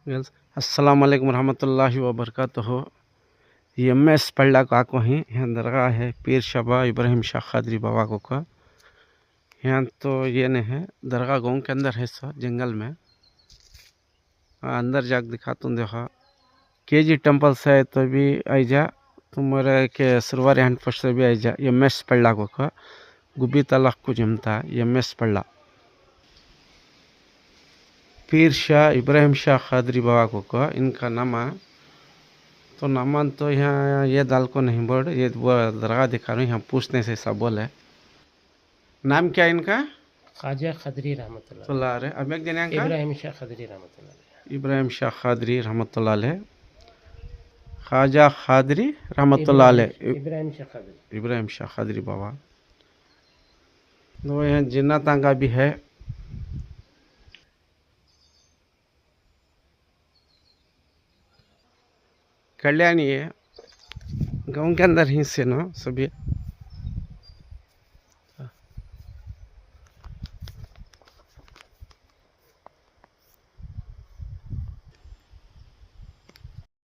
Girls अस्सलाम वालेकुम रहमतुल्लाहि व बरकातहू। एमएस पल्ला काको ही यहाँ दरगाह है पीर शबा इब्राहिम शाह खादरी बाबा को का। यहाँ तो ये नहीं है दरगाह गाँव के अंदर है सर जंगल में। अंदर जाके दिखाता हूँ। देखो केजी टेंपल से तो भी आई जा तुम्हारे के सरवारी हैंड पोस्ट से भी आई जा। एमएस पल्ला को का गुब्बी तलाक को जमता एमएस पल्ला पीर शाह इब्राहिम शाह खादरी बाबा को का इनका नाम है। तो नामान तो यहाँ ये दाल को नहीं बोल ये दरगाह दिखा रहा हूँ। यहाँ पूछने से सब बोले नाम क्या है इनका? ख्वाजा खदरी रहमतुल्लाह तो अब एक दिन इब्राहिम शाह खदरी रहमतुल्लाह इब्राहिम शाह खादरी रहमतुल्लाह अलैह ख्वाजा खादरी रहमतुल्लाह अलैह इब्राहिम शाह खादरी बाबा। तो यहाँ जिन्ना तांगा भी है। कल्याणी है गाँव के अंदर ही से ना सभी।